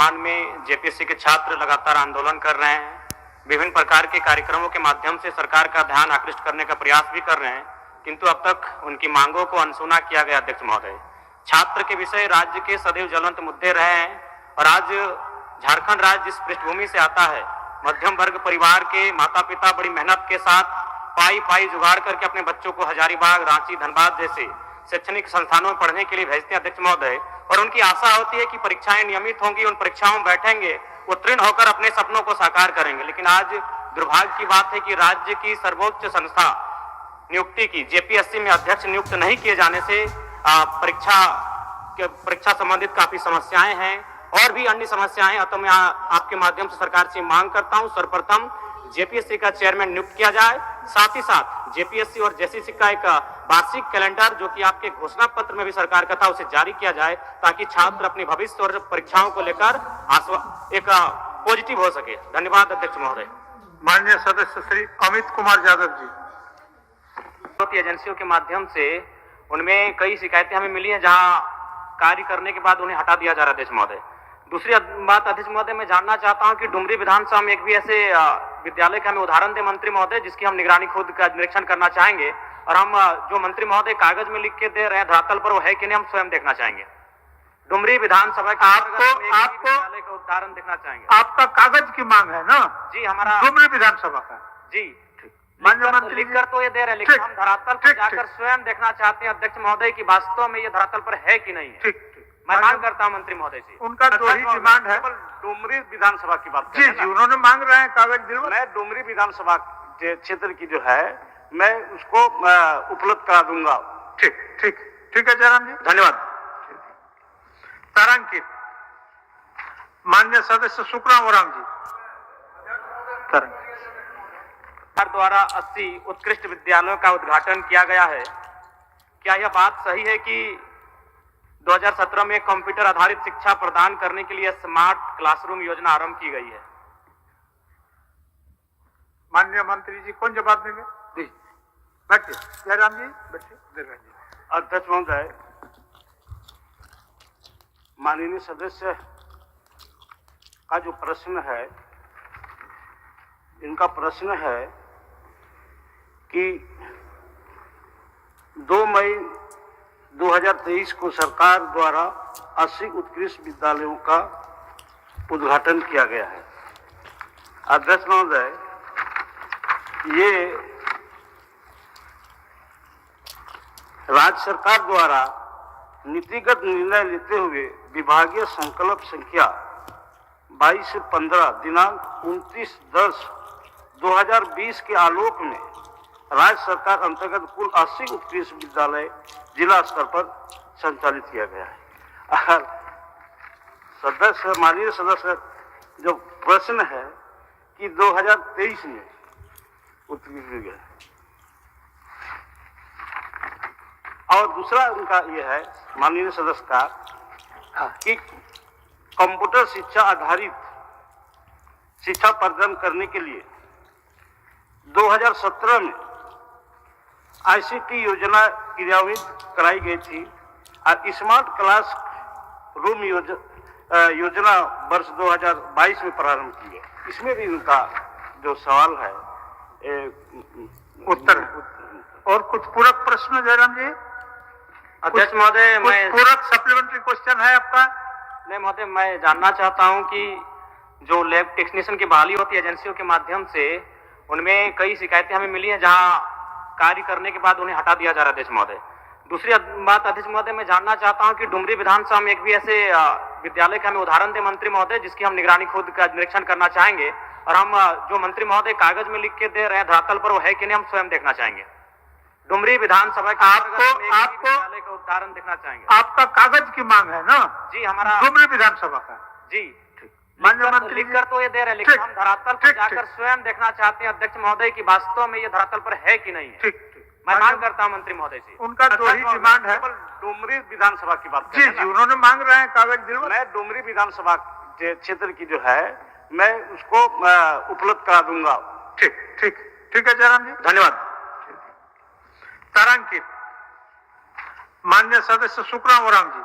वर्तमान में जेपीएससी के छात्र लगातार आंदोलन कर रहे हैं, विभिन्न प्रकार के कार्यक्रमों के माध्यम से सरकार का ध्यान आकृष्ट करने का प्रयास भी कर रहे हैं, किंतु अब तक उनकी मांगों को अनसुना किया गया। अध्यक्ष महोदय, छात्र के विषय राज्य के सदैव ज्वलंत मुद्दे रहे हैं और आज झारखंड राज्य जिस पृष्ठभूमि से आता है, मध्यम वर्ग परिवार के माता पिता बड़ी मेहनत के साथ पाई जुगाड़ करके अपने बच्चों को हजारीबाग, रांची, धनबाद जैसे शैक्षणिक संस्थानों में पढ़ने के लिए भेजते हैं अध्यक्ष महोदय, और उनकी आशा होती है कि परीक्षाएं नियमित होंगी, उन परीक्षाओं में बैठेंगे, उत्तीर्ण होकर अपने सपनों को साकार करेंगे। लेकिन आज दुर्भाग्य की बात है कि राज्य की सर्वोच्च संस्था नियुक्ति की जेपीएससी में अध्यक्ष नियुक्त नहीं किए जाने से परीक्षा संबंधित काफी समस्याएं हैं और भी अन्य समस्याएं हैं। तो मैं आपके माध्यम से सरकार से मांग करता हूं, सर्वप्रथम जेपीएससी का चेयरमैन नियुक्त किया जाए, साथ ही साथ जेपीएससी और जेसीसी का एक वार्षिक कैलेंडर जो कि आपके घोषणा पत्र में भी सरकार का था, उसे जारी किया जाए ताकि छात्र अपने भविष्य और परीक्षाओं को लेकर एक पॉजिटिव हो सके। धन्यवाद अध्यक्ष महोदय। माननीय सदस्य श्री अमित कुमार यादव जी। एजेंसियों के माध्यम से उनमें कई शिकायतें हमें मिली हैं जहां कार्य करने के बाद उन्हें हटा दिया जा रहा है अध्यक्ष महोदय। दूसरी बात अध्यक्ष महोदय, मैं जानना चाहता हूं कि डुमरी विधानसभा में एक भी ऐसे विद्यालय का हमें उदाहरण दे मंत्री महोदय जिसकी हम निगरानी खुद का निरीक्षण करना चाहेंगे, और हम जो मंत्री महोदय कागज में लिख के दे रहे हैं धरातल पर वो है कि नहीं हम स्वयं देखना चाहेंगे। डुमरी विधानसभा का विद्यालय का उदाहरण देखना चाहेंगे। आपका कागज की मांग है ना? जी, हमारा डुमरी विधानसभा का। जी, माननीय मंत्री लिखकर तो ये दे रहे हैं, लेकिन हम धरातल पर जाकर स्वयं देखना चाहते हैं अध्यक्ष महोदय की वास्तव में ये धरातल पर है कि नहीं है। ठीक, मैं मांग करता हूं मंत्री महोदय से। उनका दो ही डिमांड है। डुमरी विधानसभा की बात जी जी, उन्होंने मांग रहे हैं कागज दिलवा। मैं डुमरी विधानसभा क्षेत्र की जो है मैं उसको उपलब्ध करा दूंगा। ठीक ठीक ठीक है जयराम जी, धन्यवाद। तारांकित माननीय सदस्य सुखराम ओराम जी। सरकार द्वारा 80 उत्कृष्ट विद्यालयों का उद्घाटन किया गया है। क्या यह बात सही है कि 2017 में कंप्यूटर आधारित शिक्षा प्रदान करने के लिए स्मार्ट क्लासरूम योजना आरंभ की गई है? माननीय मंत्री जी कौन जवाब देंगे? जी बैठिए जयराम जी, बैठिए। अध्यक्ष महोदय, माननीय सदस्य का जो प्रश्न है, इनका प्रश्न है कि 2 मई 2023 को सरकार द्वारा 80 उत्कृष्ट विद्यालयों का उद्घाटन किया गया है। अध्यक्ष महोदय, ये राज्य सरकार द्वारा नीतिगत निर्णय लेते हुए विभागीय संकल्प संख्या 22 से 15 दिनांक 29/10/2020 के आलोक में राज्य सरकार अंतर्गत कुल 80 उत्कृष्ट विद्यालय जिला स्तर पर संचालित किया गया है। सदस्य माननीय सदस्य जो प्रश्न है कि 2023 में उत्कृष्ट गया, और दूसरा उनका यह है माननीय सदस्य का कि कंप्यूटर शिक्षा आधारित शिक्षा प्रदान करने के लिए 2017 में आईसीटी योजना क्रियान्वित कराई गई थी और स्मार्ट क्लास रूम योजना वर्ष 2022 में प्रारंभ की है। इसमें भी उनका जो सवाल है उत्तर और कुछ पूरक प्रश्न जयराम जी। अध्यक्ष महोदय, मैं पूरक सप्लीमेंट्री क्वेश्चन है आपका? नहीं महोदय, मैं जानना चाहता हूं कि जो लैब टेक्नीशियन की बहाली होती है एजेंसियों के माध्यम से, उनमें कई शिकायतें हमें मिली हैं जहां कार्य करने के बाद उन्हें हटा दिया जा रहा है अध्यक्ष महोदय। दूसरी बात अध्यक्ष महोदय, मैं जानना चाहता हूं कि डुमरी विधानसभा में एक भी ऐसे विद्यालय का हमें उदाहरण दे मंत्री महोदय जिसकी हम निगरानी खुद का निरीक्षण करना चाहेंगे, और हम जो मंत्री महोदय कागज में लिख के दे रहे हैं धरातल पर वो है कि नहीं हम स्वयं देखना चाहेंगे। डुमरी विधानसभा का विद्यालय का उदाहरण देखना चाहेंगे। आपका कागज की मांग है ना? जी, हमारा डुमरी विधानसभा का। जी, माननीय मंत्री लिखकर तो ये दे रहे हैं, लेकिन हम धरातल पर जाकर स्वयं देखना चाहते हैं अध्यक्ष महोदय की वास्तव में ये धरातल पर है कि नहीं है। ठीक, मैं मांग करता हूं मंत्री महोदय से। उनका दो ही डिमांड है। डुमरी विधानसभा की बात जी जी, उन्होंने मांग रहे हैं कागज दिलवा। मैं डुमरी विधानसभा क्षेत्र की जो है मैं उसको उपलब्ध करा दूंगा। ठीक ठीक ठीक है जयराम जी, धन्यवाद। तारांकित माननीय सदस्य सुखराम ओराम जी।